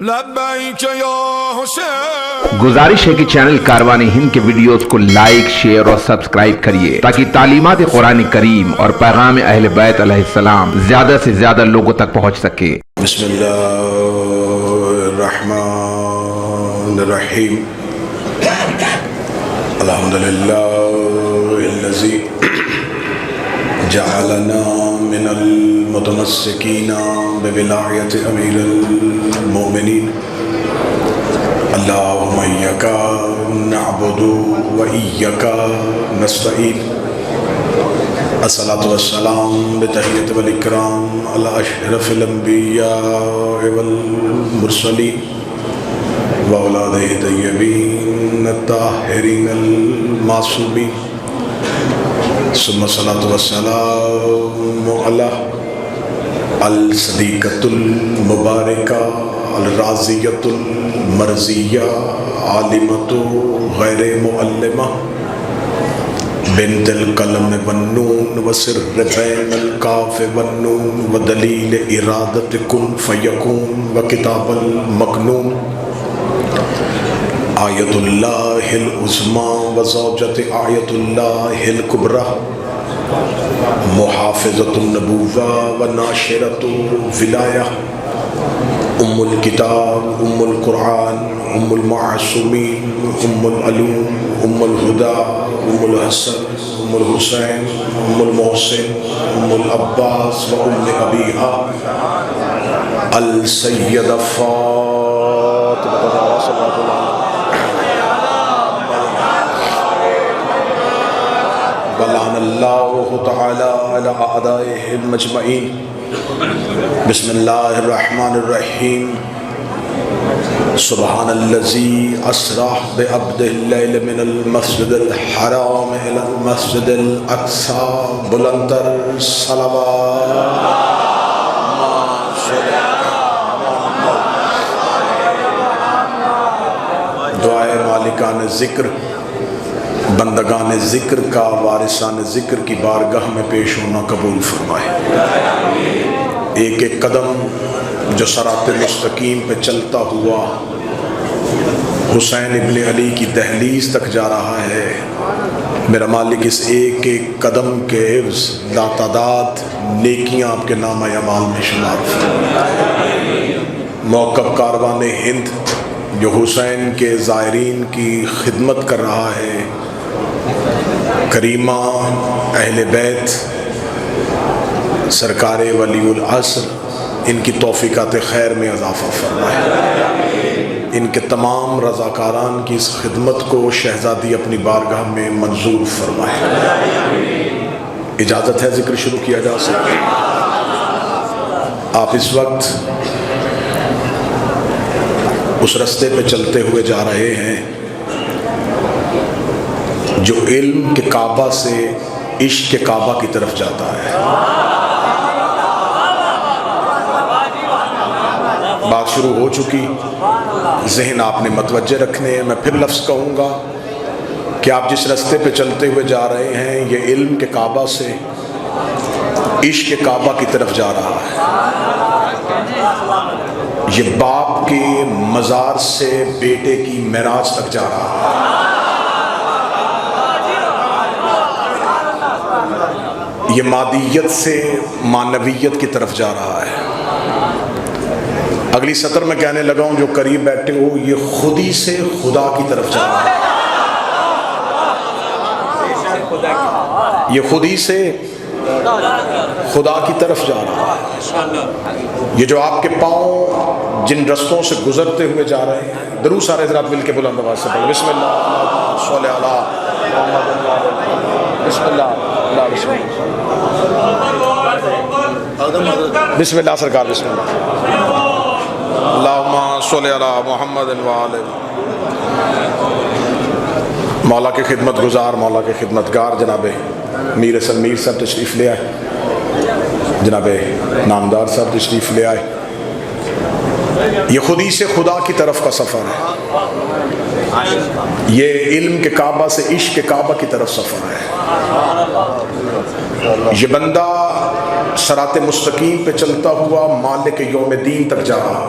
لبیک یا حسین. گزارش ہے کہ چینل کاروان ہند کے ویڈیوز کو لائک، شیئر اور سبسکرائب کریے تاکہ تعلیمات قرآن کریم اور پیغام اہل بیت علیہ السلام زیادہ سے زیادہ لوگوں تک پہنچ سکے. بسم اللہ الرحمن الرحیم. الحمدللہ الذی جعلنا من المتمسکین بولایت امیر المؤمنین. اللہم ایک نعبد و ایک نستعین. الصلاة والسلام بتحیت والاکرام علی اشرف الانبیاء والمرسلین واولادہ طیبین الطاہرین المعصومین. ثم الصلاة والسلام علی الصدیقۃ المبارکہ الراضیۃ المرضیہ عالمۃ غیر معلمہ بنت القلم والنون وسر بین القاف والنون ودلیل ارادت کن فیکون وکتاب المکنون. آیت اللہ العظمی وزوجت آیت اللہ الکبریٰ محافظۃ النبوہ وناشرۃ الولایہ ام الکتاب ام القرآن ام المعصومین ام العلوم ام الہدیٰ ام الحسن ام الحسین ام المحسن ام العباس و ام ابیہا السیدہ فاطمہ صلی اللہ علیہ بلعن اللہ تعالی علی اعدائہ المجمعین. بسم اللہ الرحمن الرحیم. سبحان الذی اسریٰ بعبدہ اللیل من المسجد الحرام الی المسجد الاقصی. بلندر صلوات. دعائے مالکان ذکر بندگان ذکر کا وارثان ذکر کی بارگاہ میں پیش ہونا قبول فرمائے. ایک ایک قدم جو صراط مستقیم پہ چلتا ہوا حسین ابن علی کی دہلیز تک جا رہا ہے، میرا مالک اس ایک ایک قدم کے حفظ لاتعداد نیکیاں آپ کے نامہ اعمال میں شمار فرمائے. موقف کاروان ہند جو حسین کے زائرین کی خدمت کر رہا ہے، کریمہ اہل بیت سرکار ولی العصر ان کی توفیقات خیر میں اضافہ فرمائے. ان کے تمام رضاکاران کی اس خدمت کو شہزادی اپنی بارگاہ میں منظور فرمائے. اجازت ہے ذکر شروع کیا جا سکے. آپ اس وقت اس رستے پہ چلتے ہوئے جا رہے ہیں جو علم کے کعبہ سے عشق کے کعبہ کی طرف جاتا ہے. بات شروع ہو چکی، ذہن آپ نے متوجہ رکھنے ہیں. میں پھر لفظ کہوں گا کہ آپ جس رستے پہ چلتے ہوئے جا رہے ہیں یہ علم کے کعبہ سے عشق کے کعبہ کی طرف جا رہا ہے. یہ باپ کے مزار سے بیٹے کی معراج تک جا رہا ہے. یہ مادیت سے معنویت کی طرف جا رہا ہے. اگلی سطر میں کہنے لگا ہوں جو قریب بیٹھے ہو، یہ خودی سے خدا کی طرف جا رہا ہے. یہ خودی سے خدا کی طرف جا رہا ہے. یہ جو آپ کے پاؤں جن رستوں سے گزرتے ہوئے جا رہے ہیں، درود سارے حضرات مل کے بلند آواز سے پڑھیں. بسم اللہ صلی علی محمد. بسم اللہ بسم اللہ سرکار. بسم اللہ. اللہم صلی علی محمد وآلہ. مولا کے خدمت گزار، مولا کے خدمتگار جناب میر حسن میر صاحب تشریف لے آئے، جناب نامدار صاحب تشریف لے آئے. یہ خودی سے خدا کی طرف کا سفر ہے. یہ علم کے کعبہ سے عشق کے کعبہ کی طرف سفر ہے. یہ بندہ صراط مستقیم پہ چلتا ہوا مالک یوم دین تک جا رہا ہے.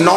9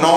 9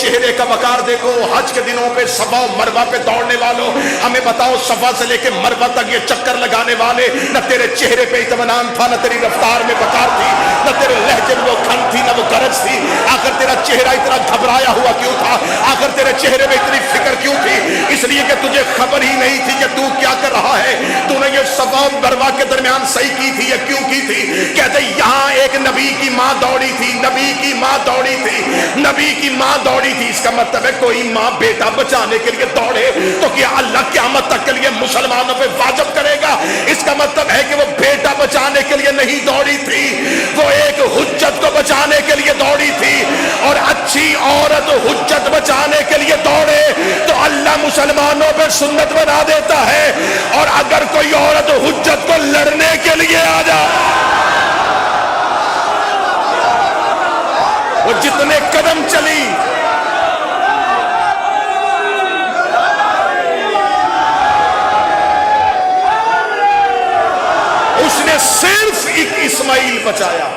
چہرے کا وقار دیکھو. حج کے دنوں پہ صفا و مروہ پہ دوڑنے والوں, ہمیں بتاؤ صفا سے لے کے مروہ تک یہ چکر لگانے والے, نہ تیرے چہرے پہ اطمینان تھا, نہ تیری رفتار میں وقار تھی, نہ تیرے لہجے میں وہ کھن تھی, نہ وہ گرج تھی. آخر تیرا چہرہ اتنا گھبرایا ہوا کیوں تھا؟ آخر تیرے چہرے میں اتنی فکر کیوں تھی؟ اس لیے کہ تجھے خبر ہی نہیں تھی کہ تو کیا کر رہا ہے. تو نے یہ صفا و مروہ کے درمیان صحیح کی تھی, یہ کیوں کی تھی؟ کہتے یہاں ایک نبی کی ماں دوڑی تھی, نبی کی ماں دوڑی تھی, نبی کی ماں دوڑی تھی. اس کا مطلب ہے کوئی ماں بیٹا بچانے کے لیے دوڑے تو کیا اللہ قیامت تک کے لیے مسلمانوں پہ واجب کرے گا؟ اس کا مطلب ہے کہ وہ بیٹا بچانے کے لیے نہیں دوڑی تھی, وہ ایک حجت کو بچانے کے لیے دوڑی تھی. اور اچھی عورت حجت بچانے کے لیے دوڑے تو اللہ مسلمانوں پہ سنت بنا دیتا ہے. اور اگر کوئی عورت حجت کو لڑنے کے لیے آ جائے, وہ جتنے قدم چلی اس نے صرف ایک اسماعیل بچایا.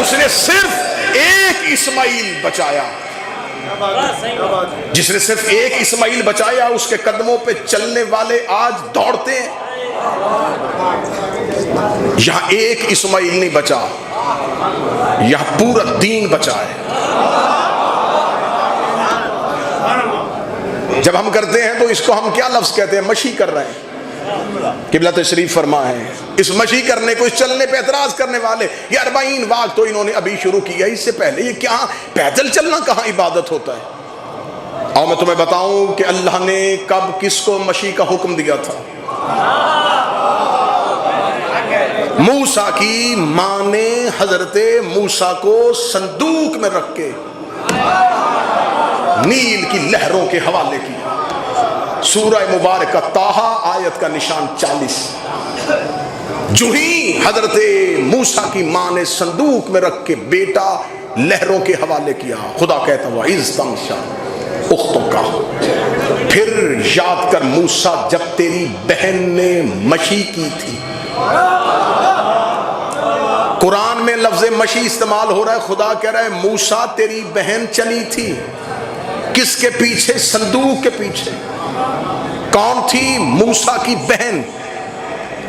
اس نے صرف ایک اسماعیل بچایا. جس نے صرف ایک اسماعیل بچایا اس کے قدموں پہ چلنے والے آج دوڑتے ہیں. یہاں ایک اسماعیل نہیں بچا, یہاں پورا دین بچا ہے. جب ہم کرتے ہیں تو اس کو ہم کیا لفظ کہتے ہیں؟ مشی کر رہے ہیں. قبلہ تشریف فرما ہے. اس مشی کرنے کو, اس چلنے پہ اعتراض کرنے والے, یہ 40 واق تو انہوں نے ابھی شروع کیا, اس سے پہلے یہ کیا پیدل چلنا کہاں عبادت ہوتا ہے؟ اور میں تمہیں بتاؤں کہ اللہ نے کب کس کو مشی کا حکم دیا تھا. موسیٰ کی ماں نے حضرت موسیٰ کو صندوق میں رکھ کے نیل کی لہروں کے حوالے کیا. سورہ مبارکہ طٰہٰ آیت کا نشان 40. جو ہی حضرت موسیٰ کی ماں نے صندوق میں رکھ کے بیٹا لہروں کے حوالے کیا, خدا کہتا ہوا اِذْ تَمْشَىٰ اُخْتُکَ, پھر یاد کر موسیٰ جب تیری بہن نے مشی کی تھی. قرآن میں لفظ مشی استعمال ہو رہا ہے. خدا کہہ رہا ہے موسیٰ تیری بہن چلی تھی. کس کے پیچھے؟ صندوق کے پیچھے. کون تھی؟ موسیٰ کی بہن.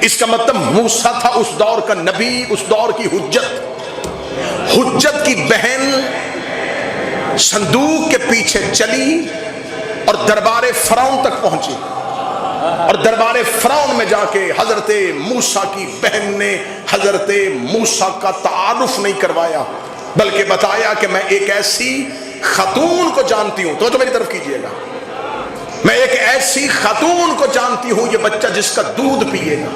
اس کا مطلب موسیٰ تھا اس دور کا نبی, اس دور کی حجت. حجت کی بہن صندوق کے پیچھے چلی اور دربار فرعون تک پہنچی. اور دربار فرعون میں جا کے حضرت موسیٰ کی بہن نے حضرت موسیٰ کا تعارف نہیں کروایا, بلکہ بتایا کہ میں ایک ایسی خاتون کو جانتی ہوں. تو میری طرف کیجئے گا, میں ایک ایسی خاتون کو جانتی ہوں, یہ بچہ جس کا دودھ پیے گا.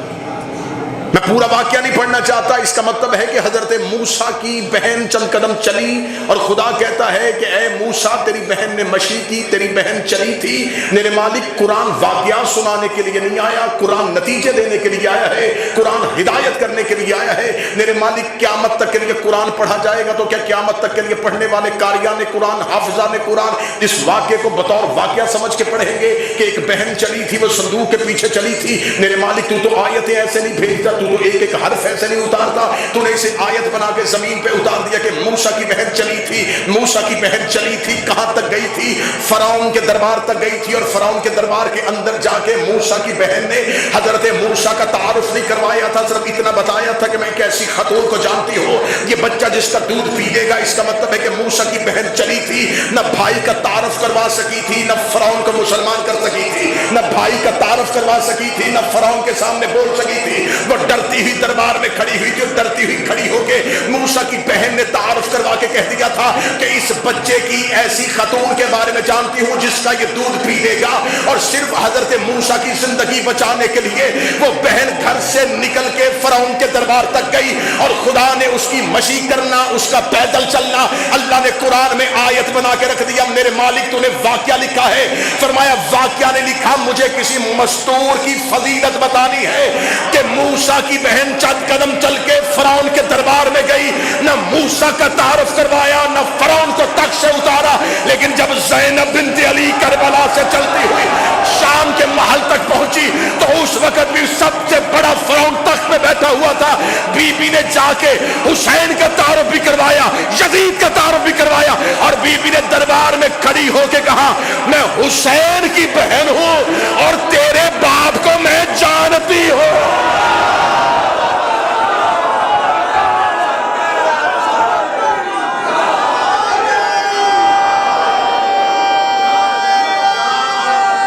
میں پورا واقعہ نہیں پڑھنا چاہتا. اس کا مطلب ہے کہ حضرت موسیٰ کی بہن چند قدم چلی اور خدا کہتا ہے کہ اے موسیٰ تیری بہن نے مشی کی, تیری بہن چلی تھی. میرے مالک قرآن واقعات سنانے کے لیے نہیں آیا, قرآن نتیجے دینے کے لیے آیا ہے, قرآن ہدایت کرنے کے لیے آیا ہے. میرے مالک قیامت تک کے لیے قرآن پڑھا جائے گا تو کیا قیامت تک کے لیے پڑھنے والے قاریان قرآن, حافظان قرآن اس واقعے کو بطور واقعہ سمجھ کے پڑھیں گے کہ ایک بہن چلی تھی, وہ صندوق کے پیچھے چلی تھی. میرے مالک تو آیتیں ایسے نہیں بھیجتا, تو ایک ایک حرف ایسے نہیں اتارتا, تو نے اسے آیت بنا کے زمین پہ اتار دیا کہ موسیٰ کی بہن چلی تھی. موسیٰ کی بہن چلی تھی, کہاں تک گئی تھی؟ فرعون کے دربار تک گئی تھی. اور فرعون کے دربار کے اندر جا کے موسیٰ کی بہن نے حضرت موسیٰ کا تعارف نہیں کروایا تھا, صرف اتنا بتایا تھا کہ میں ایک ایسی خاتون کو جانتی ہوں, یہ بچہ جس کا دودھ پیے گا. اس کا مطلب ہے کہ موسیٰ کی بہن چلی تھی, نہ بھائی کا تعارف کروا سکی تھی, نہ فرعون کو مسلمان کر سکی تھی, نہ بھائی کا تعارف کروا سکی تھی, نہ فرعون کے سامنے بول سکی تھی. وہ ڈرتی ہوئی دربار میں کھڑی ہوئی تھی, ڈرتی ہوئی کھڑی ہو کے موسیٰ کی بہن نے تعارف کروا کے کہہ دیا تھا کہ اس بچے کی ایسی خاتون کے بارے میں جانتی ہوں جس کا یہ دودھ پی لے گا. اور صرف حضرت موسیٰ کی زندگی بچانے کے لیے وہ بہن گھر سے نکل کے فرعون کے دربار تک گئی, اور خدا نے اس کی مشی کرنا, اس کا پیدل چلنا اللہ نے قرآن میں آیت بنا کے رکھ دیا. میرے مالک تو نے واقعہ لکھا ہے, فرمایا واقعہ نے لکھا, مجھے کسی مستور کی فضیلت بتانی ہے کہ موسیٰ کی بہن چند قدم چل کے فرعون کے دربار میں گئی، نہ موسیٰ کا تعارف کروایا، نہ فرعون کو تخت سے اتارا، لیکن جب زینب بنت علی کربلا سے چلتی ہوئی شام کے محل تک پہنچی تو اس وقت بھی سب سے بڑا فرعون تخت میں بیٹھا ہوا تھا۔ بی بی نے جا کے حسین کا تعارف بھی کروایا، یزید کا تعارف بھی کروایا، اور بی بی نے دربار میں کھڑی ہو کے کہا میں حسین کی بہن ہوں اور تیرے باپ کو میں جانتی ہوں۔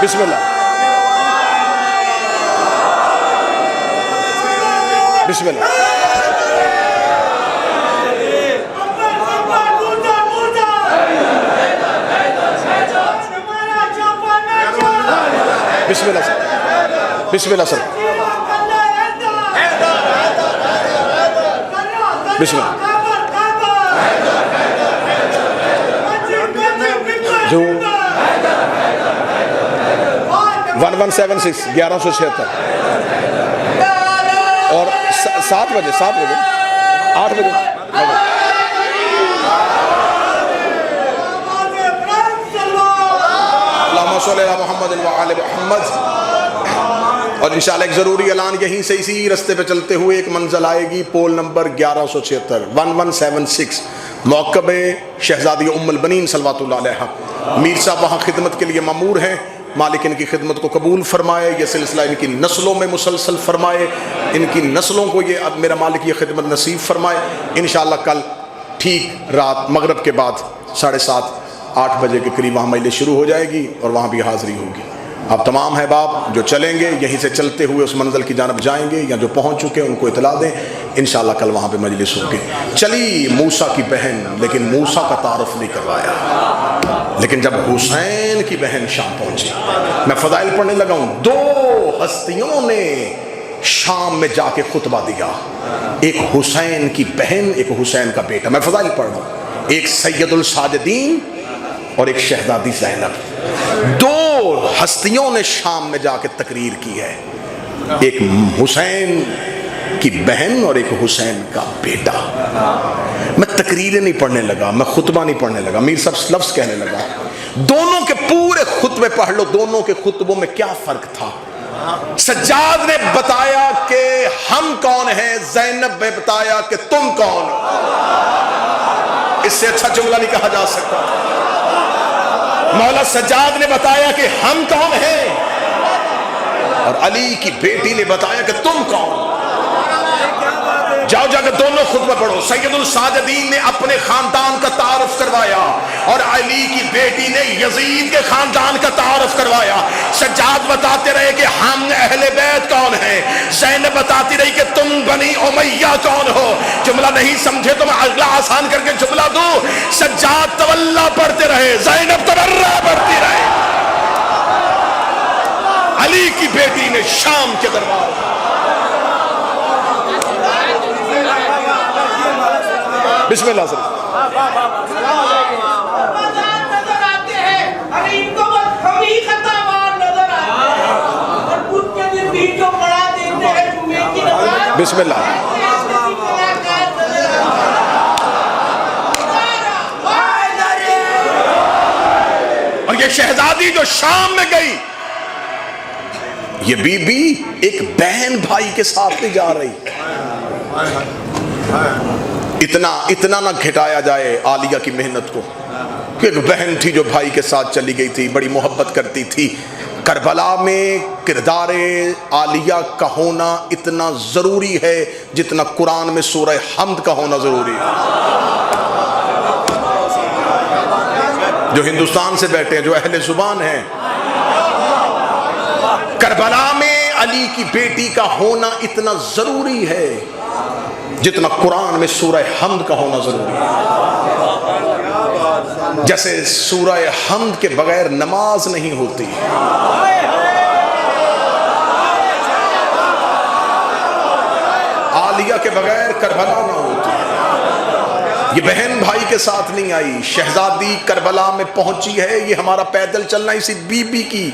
بسم اللہ، بسم اللہ، بسم اللہ سر، بسم اللہ سر، بسم اللہ جو 1176 1176 اور 7 بجے 8 بجے اللہم صلی علی محمد وآل محمد۔ اور انشاءاللہ ایک ضروری اعلان، یہیں سے اسی رستے پہ چلتے ہوئے ایک منزل آئے گی، پول نمبر 1176 1176، موقب شہزادی ام البنین صلوات اللہ علیہ۔ میر صاحب وہاں خدمت کے لیے مامور ہیں، مالک ان کی خدمت کو قبول فرمائے، یہ سلسلہ ان کی نسلوں میں مسلسل فرمائے، ان کی نسلوں کو یہ اب میرا مالک یہ خدمت نصیب فرمائے۔ انشاءاللہ کل ٹھیک رات مغرب کے بعد 7:30 8 بجے کے قریب وہاں مجلس شروع ہو جائے گی اور وہاں بھی حاضری ہوگی۔ آپ تمام احباب جو چلیں گے یہیں سے چلتے ہوئے اس منزل کی جانب جائیں گے، یا جو پہنچ چکے ان کو اطلاع دیں، انشاءاللہ کل وہاں پہ مجلس ہوگی۔ چلی موسیٰ کی بہن، لیکن موسیٰ کا تعارف نہیں کروایا، لیکن جب حسین کی بہن شام پہنچی، میں فضائل پڑھنے لگا ہوں، 2 ہستیوں نے شام میں جا کے خطبہ دیا، ایک حسین کی بہن، ایک حسین کا بیٹا۔ میں فضائل پڑھ رہا ہوں، ایک سید الساجدین اور ایک شہزادی زینب، 2 ہستیوں نے شام میں جا کے تقریر کی ہے، ایک حسین کی بہن اور ایک حسین کا بیٹا۔ میں تقریریں نہیں پڑھنے لگا، میں خطبہ نہیں پڑھنے لگا، میر صاحب لفظ کہنے لگا، دونوں کے پورے خطبے پڑھ لو، دونوں کے خطبوں میں کیا فرق تھا۔ سجاد نے بتایا کہ ہم کون ہیں، زینب نے بتایا کہ تم کون ہو۔ اس سے اچھا جملہ نہیں کہا جا سکتا۔ مولا سجاد نے بتایا کہ ہم کون ہیں، اور علی کی بیٹی نے بتایا کہ تم کون۔ جاؤ جا کے دونوں خطبہ پڑھو۔ سید الساجدین نے اپنے خاندان کا تعارف کروایا اور علی کی بیٹی نے یزید کے خاندان کا تعارف کروایا۔ سجاد بتاتے رہے کہ ہم اہل بیت کون ہیں، زینب بتاتی رہی کہ تم بنی امیہ کون ہو۔ جملہ نہیں سمجھے تو میں اگلا آسان کر کے جملہ دوں، سجاد تولا پڑھتے رہے، زینب تبرہ پڑھتی رہے۔ علی کی بیٹی نے شام کے دربار بسم اللہ سر۔ بسم اللہ۔ اور یہ شہزادی جو شام میں گئی، یہ بی بی ایک بہن بھائی کے ساتھ نہیں جا رہی۔ اتنا نہ گھٹایا جائے عالیہ کی محنت کو کہ ایک بہن تھی جو بھائی کے ساتھ چلی گئی تھی، بڑی محبت کرتی تھی۔ کربلا میں کردار عالیہ کا ہونا اتنا ضروری ہے جتنا قرآن میں سورہ حمد کا ہونا ضروری ہے۔ جو ہندوستان سے بیٹھے ہیں، جو اہل زبان ہیں، کربلا میں علی کی بیٹی کا ہونا اتنا ضروری ہے جتنا قرآن میں سورہ حمد کا ہونا ضروری ہے۔ جیسے سورہ حمد کے بغیر نماز نہیں ہوتی، عالیہ کے بغیر کربلا نہ ہوتی۔ یہ بہن بھائی کے ساتھ نہیں آئی، شہزادی کربلا میں پہنچی ہے، یہ ہمارا پیدل چلنا اسی بی بی کی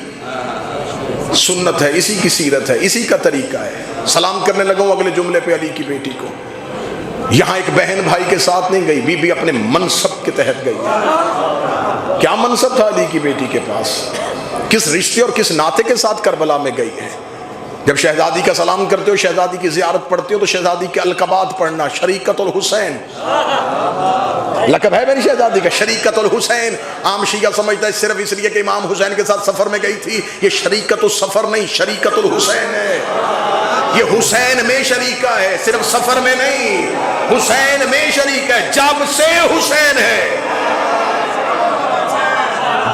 سنت ہے، اسی کی سیرت ہے، اسی کا طریقہ ہے۔ سلام کرنے لگا ہوں اگلے جملے پہ علی کی بیٹی کو۔ یہاں ایک بہن بھائی کے ساتھ نہیں گئی، بی بی اپنے منصب کے تحت گئی۔ کیا منصب تھا علی کی بیٹی کے پاس؟ کس رشتے اور کس ناطے کے ساتھ کربلا میں گئی ہے؟ جب شہزادی کا سلام کرتے ہو، شہزادی کی زیارت پڑھتے ہو، تو شہزادی کے القابات پڑھنا۔ شریکت الحسین لقب ہے میری شہزادی کا، شریکت الحسین۔ عام شیعہ سمجھتا ہے صرف اس لیے کہ امام حسین کے ساتھ سفر میں گئی تھی، یہ شریکت السفر نہیں، شریکت الحسین ہے۔ یہ حسین میں شریکہ ہے، صرف سفر میں نہیں، حسین میں شریک ہے۔ جب سے حسین ہے،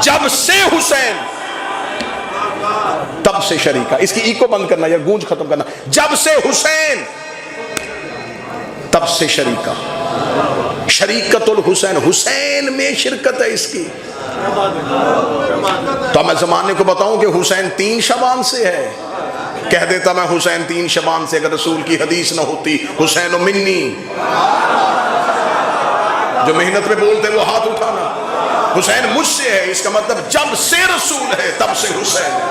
جب سے حسین، تب سے شریکہ۔ اس کی ایکو بند کرنا یا گونج ختم کرنا۔ جب سے حسین، تب سے شریکہ۔ شریکت الحسین، حسین میں شرکت ہے اس کی۔ تو میں زمانے کو بتاؤں کہ حسین 3 شعبان سے ہے، کہہ دیتا میں حسین 3 شعبان سے، اگر رسول کی حدیث نہ ہوتی۔ حسین منی، جو محنت میں بولتے وہ ہاتھ اٹھانا۔ حسین مجھ سے ہے، اس کا مطلب جب سے رسول ہے تب سے حسین ہے،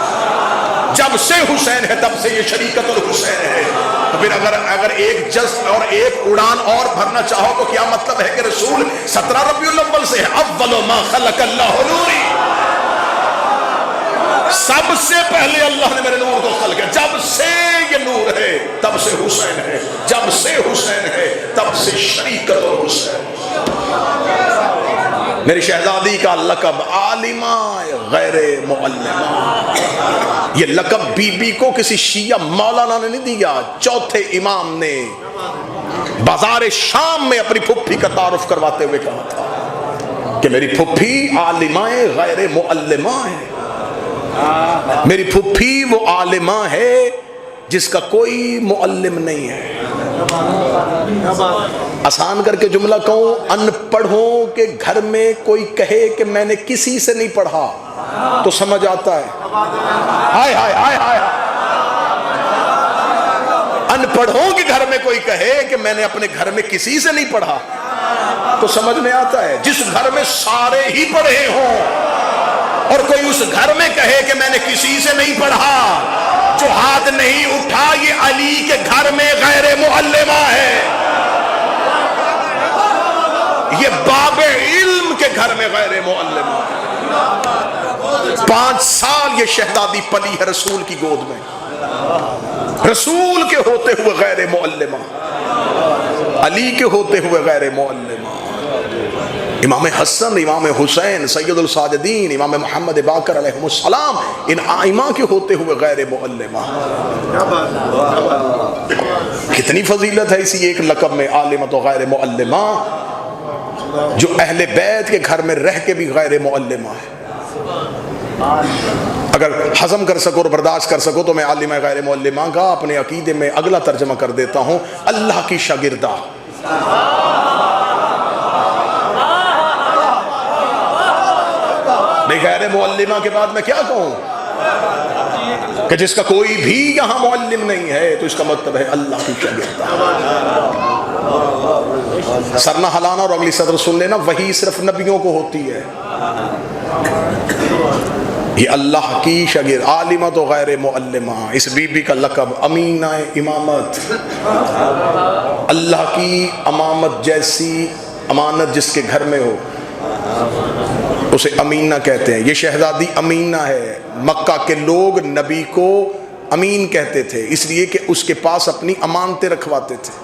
جب سے حسین ہے تب سے یہ شریکت الحسین ہے۔ تو پھر اگر ایک جذب اور ایک اڑان اور بھرنا چاہو تو کیا مطلب ہے کہ رسول 17 ربیع الاول سے ہے؟ اول ما خلق اللہ نوری، سب سے پہلے اللہ نے میرے نور کو خلق کیا۔ جب سے یہ نور ہے تب سے حسین ہے، جب سے حسین ہے تب سے شریکت الحسین۔ میری شہزادی کا لقب عالمہ غیر معلمہ، یہ لقب بی بی کو کسی شیعہ مولانا نے نہیں دیا، چوتھے امام نے بازار شام میں اپنی پھپھی کا تعارف کرواتے ہوئے کہا تھا کہ میری پھپھی عالمہ غیر معلمہ ہے، میری پھپھی وہ عالمہ ہے جس کا کوئی معلم نہیں ہے۔ آسان کر کے جملہ کہوں، ان پڑھوں کے گھر میں کوئی کہے کہ میں نے کسی سے نہیں پڑھا تو سمجھ آتا ہے۔ ہائے ہائے ہائے ہائے، ان پڑھوں کے گھر میں کوئی کہے کہ میں نے اپنے گھر میں کسی سے نہیں پڑھا تو سمجھ میں آتا ہے۔ جس گھر میں سارے ہی پڑھے ہوں اور کوئی اس گھر میں کہے کہ میں نے کسی سے نہیں پڑھا، جو ہاتھ نہیں اٹھا یہ علی کے گھر میں غیر معلمہ ہے، یہ باب علم کے گھر میں غیر معلمہ ہے۔ 5 سال یہ شہزادی پلی ہے رسول کی گود میں، رسول کے ہوتے ہوئے غیر معلمہ، علی کے ہوتے ہوئے غیر معلمہ۔ امام حسن، امام حسین، سید الساجدین، امام محمد باقر علیہ السلام، ان آئمہ کے ہوتے ہوئے غیر معلمہ۔ کتنی فضیلت ہے اسی ایک لقب میں، عالمہ و غیر معلمہ، جو اہل بیت کے گھر میں رہ کے بھی غیر معلمہ ہے۔ اگر ہضم کر سکو اور برداشت کر سکو تو میں عالمہ غیر معلمہ کا اپنے عقیدے میں اگلا ترجمہ کر دیتا ہوں، اللہ کی شاگردہ۔ غیر معلمہ کے بعد میں کیا کہوں کہ جس کا کوئی بھی یہاں معلم نہیں ہے تو اس کا مطلب ہے اللہ کی شاگردہ۔ سر نہ ہلانا اور اگلی صدر سن لینا، وہی صرف نبیوں کو ہوتی ہے۔ یہ اللہ کی شاگرد، عالمہ تو غیر معلمہ۔ اس بی بی کا لقب امینہ امامت، اللہ کی امامت جیسی امانت جس کے گھر میں ہو اسے امینہ کہتے ہیں۔ یہ شہزادی امینہ ہے۔ مکہ کے لوگ نبی کو امین کہتے تھے اس لیے کہ اس کے پاس اپنی امانتیں رکھواتے تھے۔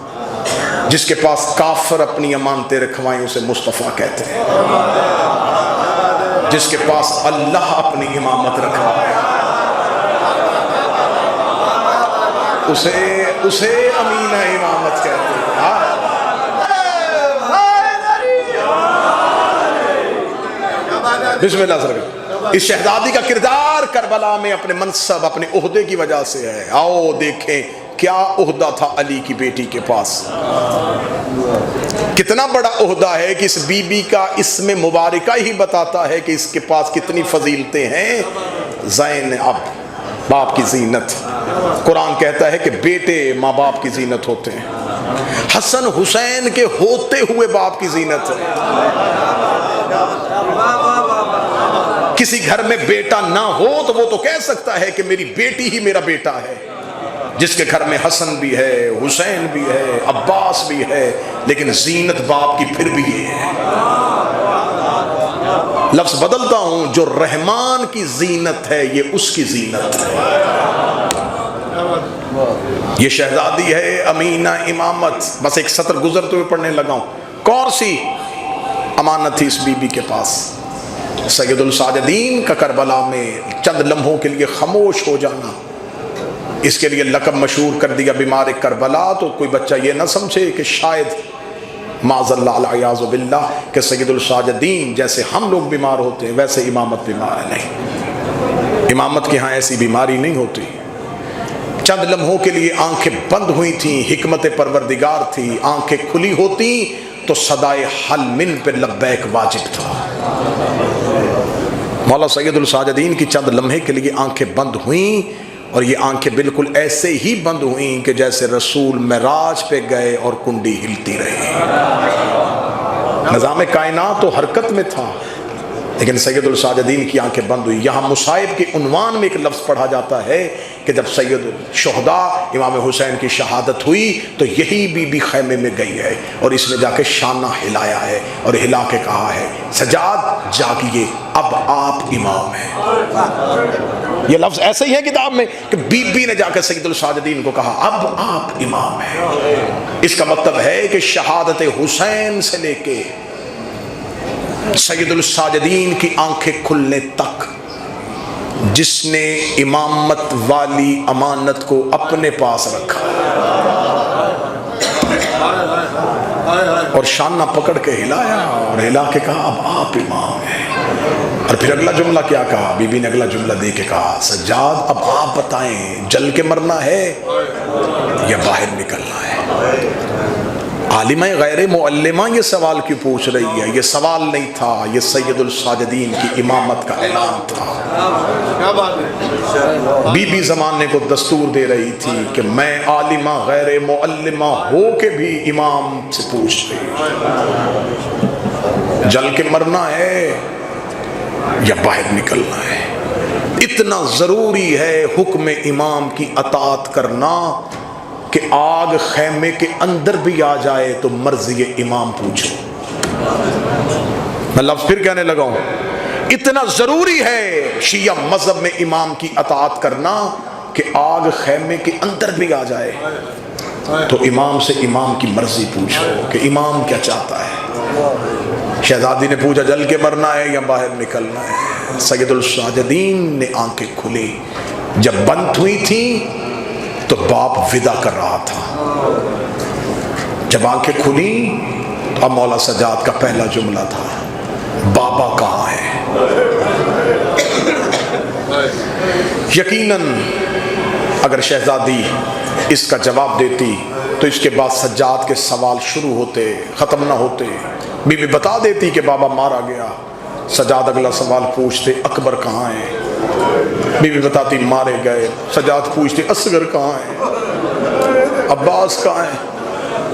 جس کے پاس کافر اپنی امانتیں رکھوائیں اسے مصطفیٰ کہتے ہیں۔ جس کے پاس اللہ اپنی امامت رکھوائے اسے امینہ امامت کہتے ہیں۔ بسم اللہ سرکار۔ اس شہزادی کا کردار کربلا میں اپنے منصب، اپنے عہدے کی وجہ سے ہے۔ آؤ دیکھیں کیا عہدہ تھا علی کی بیٹی کے پاس، کتنا بڑا عہدہ ہے کہ اس بی بی کا اسم مبارکہ ہی بتاتا ہے کہ اس کے پاس کتنی فضیلتیں ہیں۔ زینب، باپ کی زینت۔ قرآن کہتا ہے کہ بیٹے ماں باپ کی زینت ہوتے ہیں، حسن حسین کے ہوتے ہوئے باپ کی زینت ہے۔ کسی گھر میں بیٹا نہ ہو تو وہ تو کہہ سکتا ہے کہ میری بیٹی ہی میرا بیٹا ہے. جس کے گھر میں حسن بھی ہے، حسین بھی ہے، عباس بھی ہے، لیکن زینت باپ کی پھر بھی یہ ہے. لفظ بدلتا ہوں، جو رحمان کی زینت ہے یہ اس کی زینت ہے. یہ شہزادی ہے امینہ امامت. بس ایک سطر گزرتے ہوئے پڑھنے لگا ہوں. کون سی امانت تھی اس بی بی کے پاس؟ سید الساجدین کا کربلا میں چند لمحوں کے لیے خاموش ہو جانا. اس کے لیے لقب مشہور کر دیا بیمار کربلا. تو کوئی بچہ یہ نہ سمجھے کہ شاید معاذ اللہ العیاذ باللہ کہ سید الساجدین جیسے ہم لوگ بیمار ہوتے ہیں ویسے امامت بیمار ہے. نہیں، امامت کے ہاں ایسی بیماری نہیں ہوتی. چند لمحوں کے لیے آنکھیں بند ہوئی تھیں، حکمت پروردگار تھی. آنکھیں کھلی ہوتی تو صدائے حل من پہ لبیک واجب تھا. مولا سید الساجدین کی چند لمحے کے لیے آنکھیں بند ہوئیں، اور یہ آنکھیں بالکل ایسے ہی بند ہوئیں کہ جیسے رسول معراج پہ گئے اور کنڈی ہلتی رہی. نظام کائنات تو حرکت میں تھا، لیکن سید الساجدین کی آنکھیں بند ہوئی. یہاں مصائب کے عنوان میں ایک لفظ پڑھا جاتا ہے کہ جب سید الشہداء امام حسین کی شہادت ہوئی تو یہی بی بی خیمے میں گئی ہے اور اس نے جا کے شانہ ہلایا ہے اور ہلا کے کہا ہے سجاد جاگیے، اب آپ امام ہیں. یہ لفظ ایسے ہی ہے کتاب میں کہ بی بی نے جا کے سید الساجدین کو کہا اب آپ امام ہیں. اس کا مطلب ہے کہ شہادت حسین سے لے کے سید الساجدین کی آنکھیں کھلنے تک جس نے امامت والی امانت کو اپنے پاس رکھا اور شانہ پکڑ کے ہلایا اور ہلا کے کہا اب آپ امام ہیں. اور پھر اگلا جملہ کیا کہا؟ بی بی نے اگلا جملہ دے کے کہا سجاد اب آپ بتائیں جل کے مرنا ہے یا باہر نکلنا ہے؟ عالمہ غیر معلمہ یہ سوال کیوں پوچھ رہی ہے؟ یہ سوال نہیں تھا، یہ سید الساجدین کی امامت کا اعلان تھا. بی بی زمانے کو دستور دے رہی تھی کہ میں عالمہ غیر معلمہ ہو کے بھی امام سے پوچھ رہی ہوں جل کے مرنا ہے یا باہر نکلنا ہے. اتنا ضروری ہے حکم امام کی اطاعت کرنا کہ آگ خیمے کے اندر بھی آ جائے تو مرضی امام پوچھو. میں لفظ پھر کہنے لگا ہوں، اتنا ضروری ہے شیعہ مذہب میں امام کی اطاعت کرنا کہ آگ خیمے کے اندر بھی آ جائے تو امام سے امام کی مرضی پوچھو کہ امام کیا چاہتا ہے. شہزادی نے پوچھا جل کے مرنا ہے یا باہر نکلنا ہے؟ سید الساجدین نے آنکھیں کھلی. جب بند ہوئی تھیں تو باپ ودا کر رہا تھا. جب آنکھیں کھلی تو اب مولا سجاد کا پہلا جملہ تھا بابا کہاں ہے؟ یقیناً اگر شہزادی اس کا جواب دیتی تو اس کے بعد سجاد کے سوال شروع ہوتے، ختم نہ ہوتے. بی بی بتا دیتی کہ بابا مارا گیا. سجاد اگلا سوال پوچھتے اکبر کہاں ہے؟ بی بی بتاتی مارے گئے. سجاد پوچھتے اصغر کہاں ہے؟ عباس کہاں ہے؟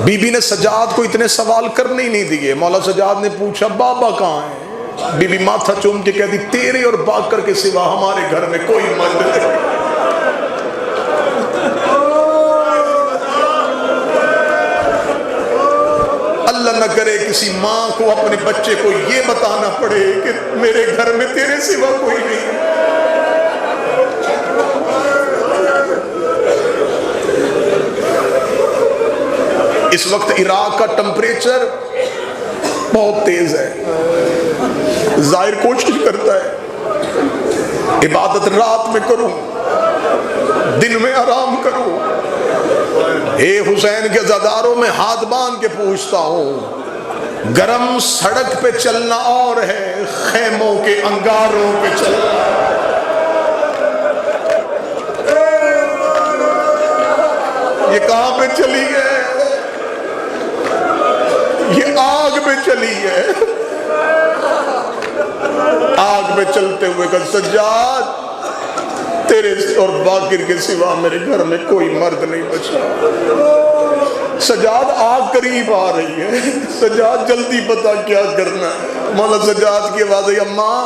بی بی نے سجاد کو اتنے سوال کرنے ہی نہیں دیے. مولا سجاد نے پوچھا بابا کہاں ہے؟ بی بی ماتھا چوم کے کہتی تیرے اور باکر کے سوا ہمارے گھر میں کوئی مرد نہیں. اللہ نہ کرے کسی ماں کو اپنے بچے کو یہ بتانا پڑے کہ میرے گھر میں تیرے سوا کوئی نہیں. اس وقت عراق کا ٹمپریچر بہت تیز ہے. ظاہر کوشش کرتا ہے عبادت رات میں کروں دن میں آرام کروں. اے حسین کے زاداروں میں ہاتھ باندھ کے پوچھتا ہوں گرم سڑک پہ چلنا اور ہے خیموں کے انگاروں پہ چلنا. یہ کہاں پہ چلی ہے؟ یہ آگ پہ چلی ہے. آگ پہ چلتے ہوئے کہ سجاد تیرے اور باقر کے سوا میرے گھر میں کوئی مرد نہیں بچا. سجاد آگ قریب آ رہی ہے. سجاد جلدی بتا کیا کرنا ہے. مولا سجاد کی آواز ہے اماں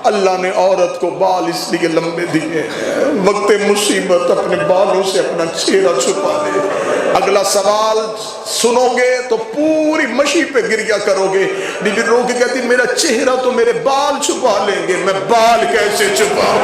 اللہ نے عورت کو بال اس لیے لمبے دیے ہیں وقت مصیبت اپنے بالوں سے اپنا چہرہ چھپا لے. اگلا سوال سنو گے تو پوری مشی پہ گریا کرو گے. بی بی رو کے کہتی میرا چہرہ تو میرے بال چھپا لیں گے, میں بال کیسے چھپاؤں؟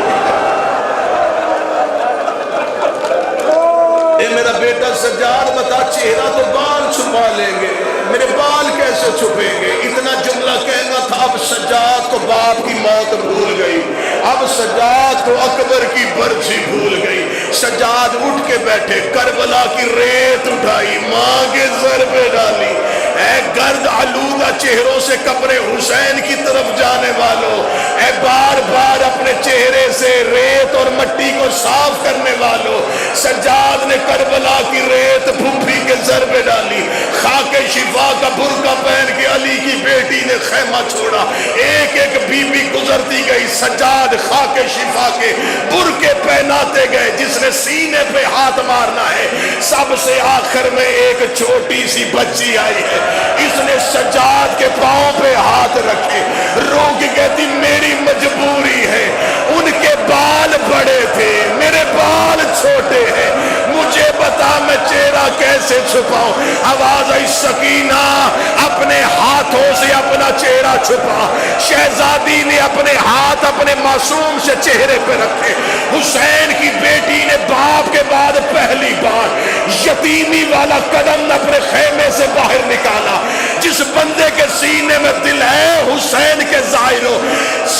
اے میرا بیٹا سجاد بتا, چہرہ تو بال چھپا لیں گے, میرے بال کیسے چھپیں گے؟ اتنا جملہ کہنا تھا. اب سجاد کو باپ کی موت بھول گئی, اب سجاد کو اکبر کی برسی بھول گئی. سجاد اٹھ کے بیٹھے, کربلا کی ریت اٹھائی, ماں کے سر پہ ڈالی. اے گرد آلودہ چہروں سے قبر حسین کی طرف جانے والوں, اے بار بار اپنے چہرے سے ریت اور مٹی کو صاف کرنے والوں, سجاد نے کربلا کی ریت پھوپھی کے سر پہ ڈالی. خاک شفا کا برقع پہن کے علی کی بیٹی نے خیمہ چھوڑا. ایک ایک بی بی گزرتی گئی, سجاد خاک شفا کے برقعے پہناتے گئے. جس نے سینے پہ ہاتھ مارنا ہے, سب سے آخر میں ایک چھوٹی سی بچی آئی ہے, اس نے سجاد کے پاؤں پہ ہاتھ رکھے. رو کے کہتی میری مجبوری ہے, ان کے بال بڑے تھے, میرے بال چھوٹے ہیں, مجھے بتا میں چہرہ کیسے چھپاؤں؟ آواز آئی, سکینہ اپنے ہاتھوں سے اپنا چہرہ چھپا. شہزادی نے اپنے ہاتھ اپنے معصوم سے چہرے پہ رکھے. حسین کی بیٹی نے باپ کے بعد پہلی بار یتیمی والا قدم اپنے خیمے سے باہر نکالا. جس بندے کے سینے میں دل ہے حسین کے ظاہر ہو,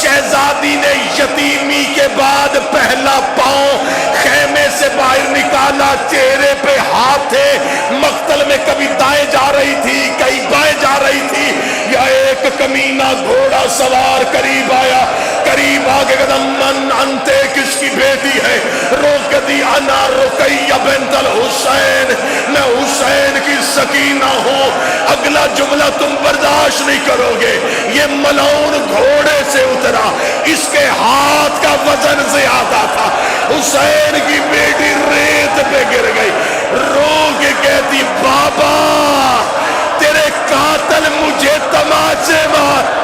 شہزادی نے یتیمی کے بعد پہلا پاؤں خیمے سے باہر نکالا. چہرے پہ ہاتھ تھے, مقتل میں کبھی دائیں جا رہی تھی, کہیں بائیں جا رہی تھی. یا ایک کمینہ گھوڑا سوار قریب آیا, قریب آگے قدم, من انتے کس کی بیٹی ہے؟ روک دی, انا رقیہ بنت الحسین, میں حسین کی سکینہ ہوں. اگلا جملہ تم برداشت نہیں کرو گے. یہ ملعون گھوڑے سے اترا, اس کے ہاتھ کا وزن زیادہ تھا. حسین کی بیٹی ریت پہ گر گئی. رو کے کہتی بابا تیرے قاتل مجھے تماچے مار.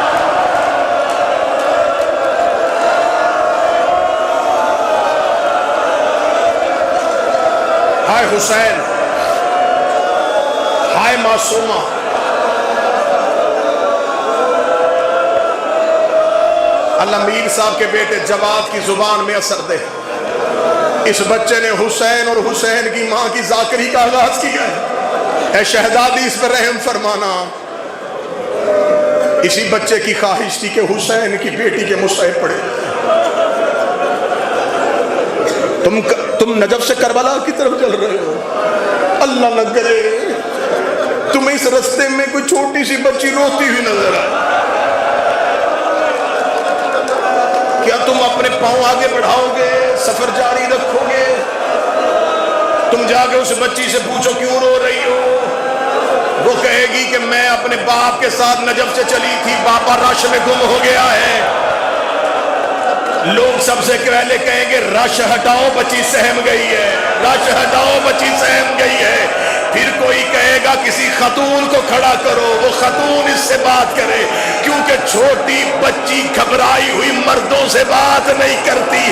ہائے حسین, ہائے معصومہ. اللہ میر صاحب کے بیٹے جواد کی زبان میں اثر دے. اس بچے نے حسین اور حسین کی ماں کی ذاکری کا آغاز کیا ہے. اے شہزادی اس پر رحم فرمانا. اسی بچے کی خواہش تھی کہ حسین کی بیٹی کے مصحف پڑھے. تم نجف سے کربلا کی طرف چل رہے ہو, اللہ نہ کرے تمہیں اس رستے میں کوئی چھوٹی سی بچی روتی ہوئی نظر آئے. کیا تم اپنے پاؤں آگے بڑھاؤ گے, سفر جاری رکھو گے؟ تم جا کے اس بچی سے پوچھو کیوں رو رہی ہو, وہ کہے گی کہ میں اپنے باپ کے ساتھ نجف سے چلی تھی, باپا رش میں گم ہو گیا ہے. لوگ سب سے پہلے کہیں گے رش ہٹاؤ بچی سہم گئی ہے, رش ہٹاؤ بچی سہم گئی ہے. پھر کوئی کہے گا کسی خاتون کو کھڑا کرو, وہ خاتون اس سے بات کرے, کیونکہ چھوٹی بچی گھبرائی ہوئی مردوں سے بات نہیں کرتی.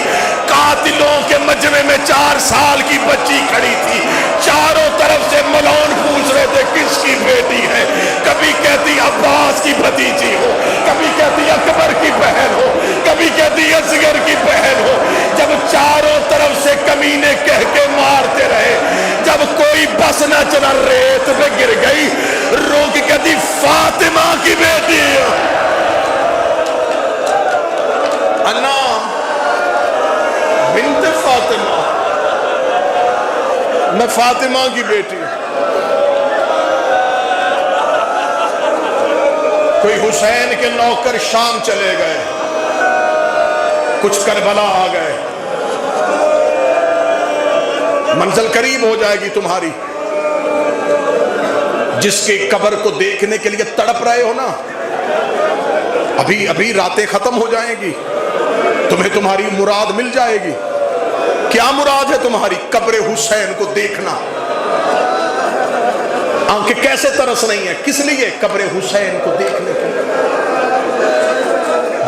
قاتلوں کے مجمع میں 4 سال کی بچی کھڑی تھی, چاروں طرف سے ملعون پوچھ رہے تھے کس کی بیٹی ہے. کبھی کہتی عباس کی بھتیجی ہو, کبھی کہتی اکبر کی بہن ہو, کبھی کہتی اصغر کی بہن ہو. جب چاروں طرف سے کمینے کہہ کے مارتے رہے, جب کوئی بس نہ چلا, ریت پہ گر گئی. رو کے کہتی فاطمہ کی بیٹی ہے. انا بنت فاطمہ, میں فاطمہ کی بیٹی. کوئی حسین کے نوکر شام چلے گئے, کچھ کربلا آ گئے, منزل قریب ہو جائے گی تمہاری. جس کی قبر کو دیکھنے کے لیے تڑپ رہے ہو نا, ابھی راتیں ختم ہو جائیں گی, تمہیں تمہاری مراد مل جائے گی. کیا مراد ہے تمہاری؟ قبر حسین کو دیکھنا. آنکھیں کیسے ترس رہی ہیں, کس لیے؟ قبر حسین کو دیکھنے کے لیے.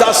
10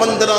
15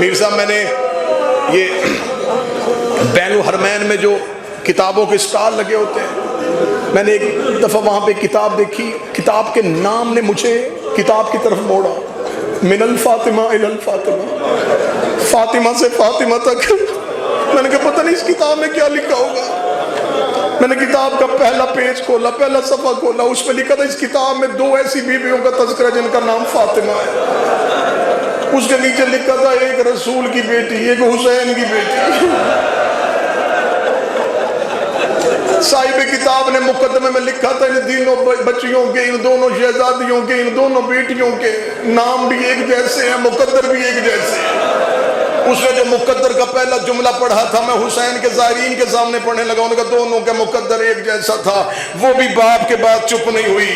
میر صاحب میں نے یہ بین الحرمین میں جو کتابوں کے اسٹال لگے ہوتے ہیں، میں نے ایک دفعہ وہاں پہ کتاب دیکھی، کتاب کے نام نے مجھے کتاب کی طرف موڑا، من الفاطمہ الی الفاطمہ، فاطمہ سے فاطمہ تک۔ میں نے کہا پتہ نہیں اس کتاب میں کیا لکھا ہوگا۔ میں نے کتاب کا پہلا پیج کھولا، پہلا صفحہ کھولا، اس میں لکھا تھا اس کتاب میں 2 ایسی بیویوں کا تذکرہ جن کا نام فاطمہ ہے۔ اس کے نیچے لکھا تھا ایک رسول کی بیٹی، ایک حسین کی بیٹی۔ صاحب کتاب نے مقدمے میں لکھا تھا ان تینوں بچیوں کے، ان دونوں شہزادیوں کے، ان دونوں بیٹیوں کے نام بھی ایک جیسے ہیں، مقدر بھی ایک جیسے ہیں۔ اس نے جو مقدر کا پہلا جملہ پڑھا تھا، میں حسین کے زائرین کے سامنے پڑھنے لگا، ان کا دونوں کا مقدر ایک جیسا تھا۔ وہ بھی باپ کے بعد چپ نہیں ہوئی،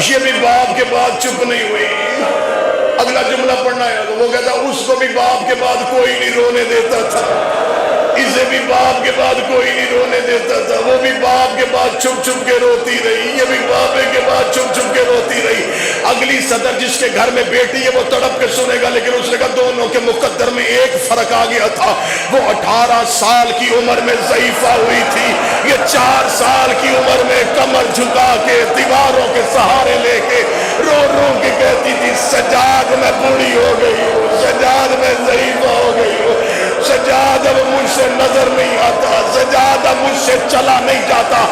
یہ بھی باپ کے بعد چپ نہیں ہوئی۔ اگلا جملہ پڑھنا ہے، وہ کہتا اس کو بھی باپ کے بعد کوئی نہیں رونے دیتا تھا، اسے بھی باپ کے بعد کوئی نہیں رونے دیتا تھا، وہ بھی باپ کے بعد چھپ چھپ کے روتی رہی، یہ بھی باپ کے بعد چھپ چھپ کے روتی رہی۔ اگلی صدر جس کے گھر میں بیٹی ہے وہ تڑپ کے سنے گا، لیکن اس نے کہا دونوں کے مقدر میں ایک فرق آ گیا تھا، وہ 18 سال کی عمر میں ضعیفہ ہوئی تھی، یہ 4 سال کی عمر میں کمر جھکا کے دیواروں کے سہارے لے کے رو رو کے کہتی تھی سجاد میں بوڑھی ہو گئی ہوں، سجاد میں ضعیفہ ہو گئی ہوں، سجاد اب مجھ سے نظر نہیں آتا، سجاد اب مجھ سے چلا نہیں جاتا۔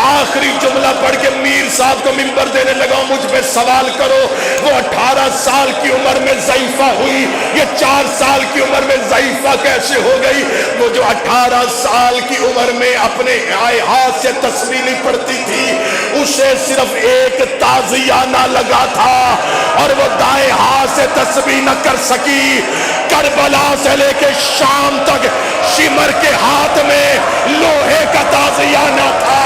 آخری جملہ پڑھ کے میر صاحب کو منبر دینے لگا، مجھ پہ سوال کرو وہ 18 سال کی عمر میں ضعیفہ ہوئی، یہ 4 سال کی عمر میں ضعیفہ کیسے ہو گئی؟ وہ جو 18 سال کی عمر میں اپنے ہاتھ سے تسبیح نہیں پڑھتی تھی، اسے صرف ایک تعزیہ نہ لگا تھا اور وہ دائیں ہاتھ سے تسبیح نہ کر سکی۔ کربلا سے لے کے شام تک شمر کے ہاتھ میں لوہے کا تعزیہ نہ تھا،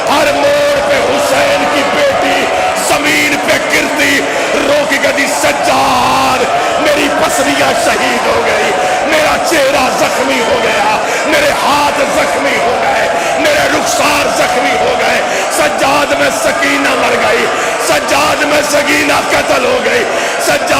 ہر موڑ پہ حسین کی بیٹی زمین پہ گرتی رو کے کہتی سجاد میری پسلیاں شہید ہو گئی، میرا چہرہ زخمی ہو گیا، میرے ہاتھ زخمی ہو گئے، میرے رخسار زخمی ہو گئے، سجاد میں سکینہ مر گئی، سجاد میں سکینہ قتل ہو گئی، سجاد